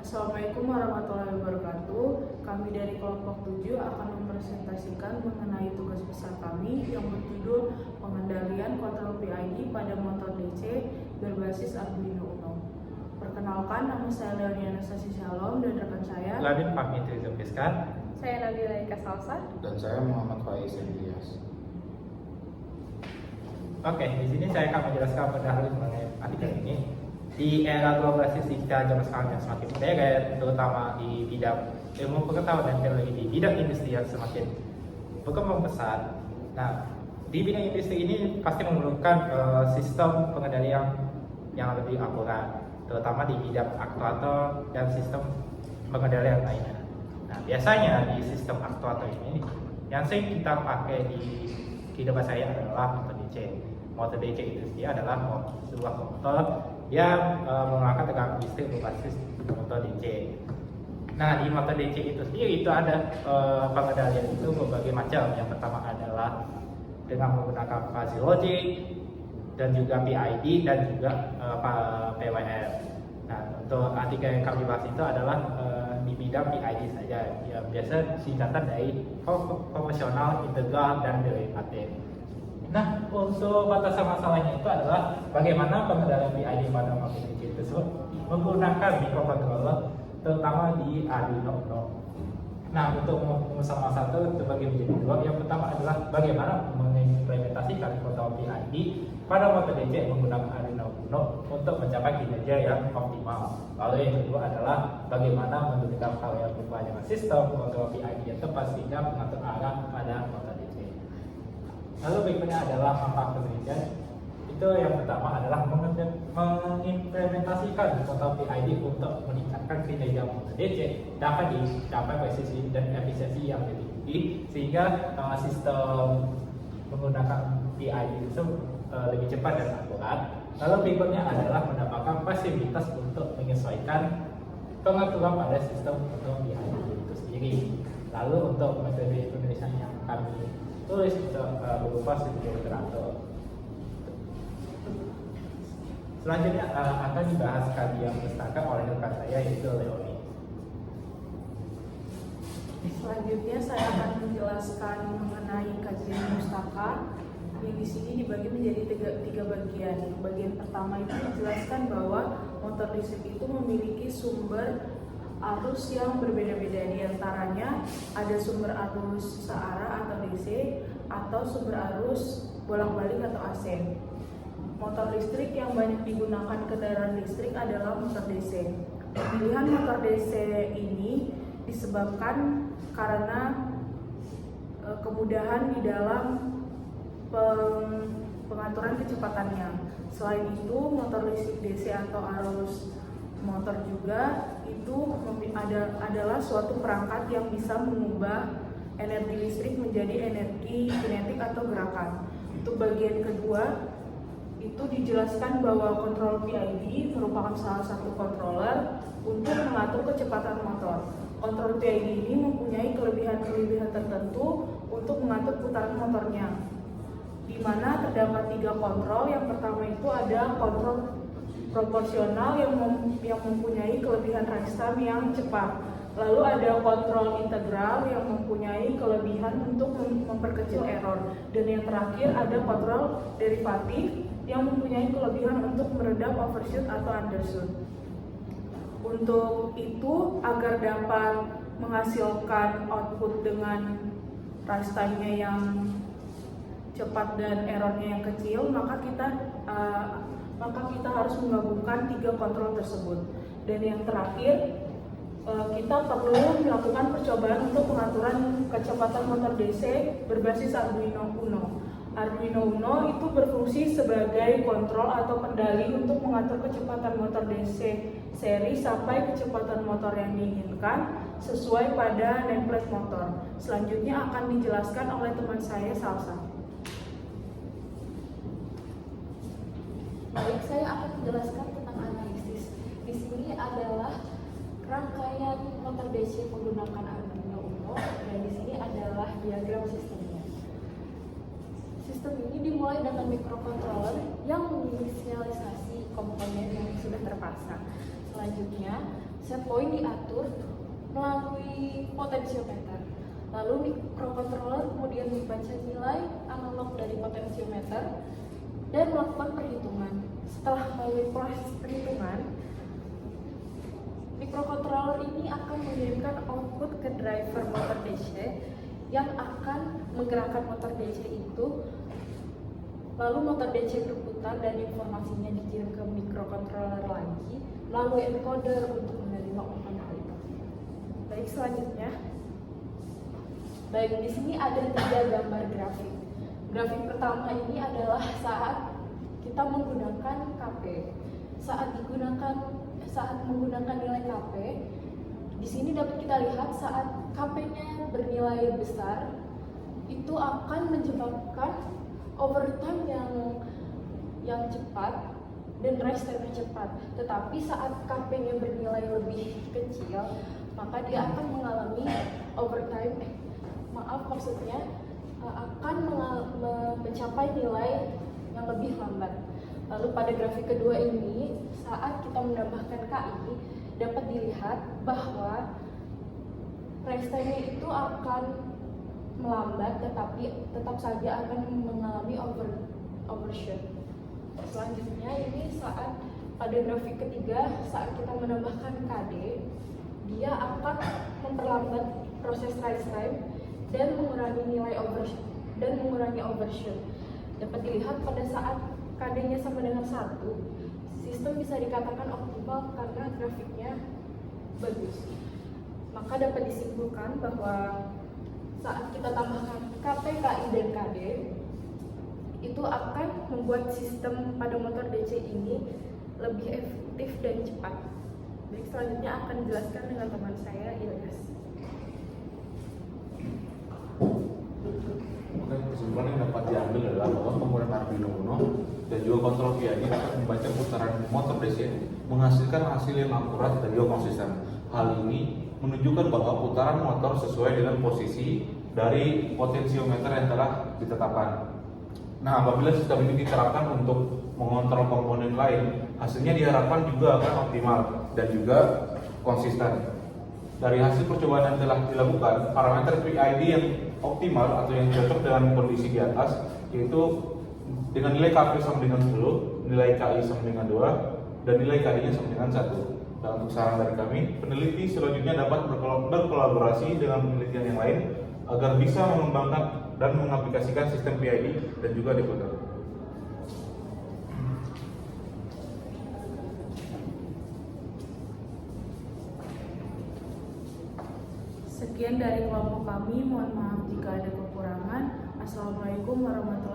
Assalamualaikum warahmatullahi wabarakatuh. Kami dari kelompok 7 akan mempresentasikan mengenai tugas besar kami yang berjudul pengendalian kontrol PID pada motor DC berbasis Arduino Uno. Perkenalkan, nama saya Leonie Anastasia Shalom dan rekan saya Ladin Fahmi Trizulkiskan. Saya Nabila Eka Salsa. Dan saya Muhammad Faiz Ilyas. Oke, di sini saya akan menjelaskan pendahuluan mengenai artikel ini. Di era globalisasi digital zaman sekarang yang semakin modern, terutama di bidang ilmu pengetahuan dan teknologi di bidang industri yang semakin berkembang pesat. Nah, di bidang industri ini pasti memerlukan sistem pengendalian yang lebih akurat, terutama di bidang aktuator dan sistem pengendalian lainnya. Nah, biasanya di sistem aktuator ini yang sering kita pakai di kehidupan saya adalah motor DC. Motor DC itu sendiri adalah sebuah motor yang menggunakan tegangan listrik berbasis motor DC. Nah, di motor DC itu sendiri itu ada pengendalian itu berbagai macam. Yang pertama adalah dengan menggunakan fuzzy logic dan juga PID dan juga PWM. Nah, untuk artikel yang kami bahas itu adalah di bidang PID saja, yang biasa singkatan dari proporsional, integral, dan derivatif. Nah, untuk batasan masalahnya itu adalah bagaimana pengendalian PID pada motor DC tersebut menggunakan microcontroller, terutama di Arduino Uno. Nah, untuk masalah itu terbagi menjadi dua. Yang pertama adalah bagaimana mengimplementasikan kontrol PID pada motor DC menggunakan Arduino Uno untuk mencapai kinerja yang optimal. Lalu yang kedua adalah bagaimana menentukan variabel berupa dengan sistem kontrol PID yang tepat sehingga mengatur arah pada motor DC. Lalu berikutnya adalah manfaat penelitian. Itu yang pertama adalah mengimplementasikan kontrol PID untuk meningkatkan kinerja motor DC dapat dicapai presisi dan efisiensi yang lebih tinggi sehingga sistem menggunakan PID itu lebih cepat dan akurat. Lalu berikutnya adalah mendapatkan fleksibilitas untuk menyesuaikan pengaturan pada sistem kontrol PID itu sendiri. Lalu untuk metode penulisan yang kami tulis untuk berupa studio literatur. Selanjutnya akan dibahas kajian pustaka oleh rekan saya yaitu Leonie. Selanjutnya saya akan menjelaskan mengenai kajian pustaka yang di sini dibagi menjadi tiga bagian. Bagian pertama itu menjelaskan bahwa motor listrik itu memiliki sumber arus yang berbeda-beda. Di antaranya ada sumber arus searah atau DC atau sumber arus bolak-balik atau AC. Motor listrik yang banyak digunakan kendaraan listrik adalah motor DC. Pemilihan motor DC ini disebabkan karena kemudahan di dalam pengaturan kecepatannya. Selain itu, motor listrik DC atau arus motor juga itu adalah suatu perangkat yang bisa mengubah energi listrik menjadi energi kinetik atau gerakan. Untuk bagian kedua itu dijelaskan bahwa kontrol PID merupakan salah satu controller untuk mengatur kecepatan motor. Kontrol PID ini mempunyai kelebihan-kelebihan tertentu untuk mengatur putaran motornya, di mana terdapat 3 kontrol. Yang pertama itu ada kontrol proporsional yang mempunyai kelebihan race time yang cepat. Lalu ada kontrol integral yang mempunyai kelebihan untuk memperkecil error. Dan yang terakhir ada kontrol derivatif yang mempunyai kelebihan untuk meredam overshoot atau undershoot. Untuk itu, agar dapat menghasilkan output dengan race time-nya yang cepat dan errornya yang kecil, maka kita harus menggabungkan 3 kontrol tersebut. Dan yang terakhir, kita perlu melakukan percobaan untuk pengaturan kecepatan motor DC berbasis Arduino Uno. Arduino Uno itu berfungsi sebagai kontrol atau kendali untuk mengatur kecepatan motor DC seri sampai kecepatan motor yang diinginkan sesuai pada nameplate motor. Selanjutnya akan dijelaskan oleh teman saya, Salsa. Baik, saya akan menjelaskan tentang analisis. Di sini adalah rangkaian motor DC menggunakan Arduino Uno dan di sini adalah diagram sistemnya. Sistem ini dimulai dengan microcontroller yang menginisialisasi komponen yang sudah terpasang. Selanjutnya, Set point diatur melalui potensiometer. Lalu mikrokontroler kemudian membaca nilai analog dari potensiometer dan melakukan perhitungan. Setelah melalui proses perhitungan, mikrokontroler ini akan mengirimkan output ke driver motor DC yang akan menggerakkan motor DC itu. Lalu motor DC berputar dan informasinya dikirim ke mikrokontroler lagi melalui encoder untuk menerima umpan balik. Baik, selanjutnya. Baik, di sini ada 3 gambar grafik. Grafik pertama ini adalah saat kita menggunakan KP. Saat menggunakan nilai KP, di sini dapat kita lihat saat KP-nya bernilai besar, itu akan menyebabkan overtime yang cepat dan rest time-nya cepat. Tetapi saat KP-nya bernilai lebih kecil, maka dia akan mengalami overtime. Akan mencapai nilai yang lebih lambat. Lalu pada grafik kedua ini, saat kita menambahkan KI, dapat dilihat bahwa rest time-nya itu akan melambat, tetapi tetap saja akan mengalami overshoot. Selanjutnya ini saat pada grafik ketiga, saat kita menambahkan KD, dia akan memperlambat proses rise time dan mengurangi nilai overshoot. Dapat dilihat pada saat KD-nya sama dengan 1, sistem bisa dikatakan optimal karena grafiknya bagus. Maka dapat disimpulkan bahwa saat kita tambahkan KP, KI, dan KD, itu akan membuat sistem pada motor DC ini lebih efektif dan cepat. Baik, selanjutnya akan dijelaskan dengan teman saya, Ilyas. Kesimpulan yang dapat diambil adalah bahwa penggunaan Arduino Uno dan juga kontrol PID dapat membaca putaran motor DC menghasilkan hasil yang akurat dan juga konsisten. Hal ini menunjukkan bahwa putaran motor sesuai dengan posisi dari potensiometer yang telah ditetapkan. Nah, apabila sistem ini diterapkan untuk mengontrol komponen lain, hasilnya diharapkan juga akan optimal dan juga konsisten. Dari hasil percobaan yang telah dilakukan, parameter PID yang optimal atau yang cocok dengan kondisi di atas, yaitu dengan nilai KP sama dengan 10, nilai KI sama dengan 2, dan nilai KD-nya sama dengan 1. Dan untuk saran dari kami, peneliti selanjutnya dapat berkolaborasi dengan penelitian yang lain agar bisa mengembangkan dan mengaplikasikan sistem PID dan juga decoder. Sekian dari kelompok kami, mohon maaf jika ada kekurangan. Assalamualaikum warahmatullahi wabarakatuh.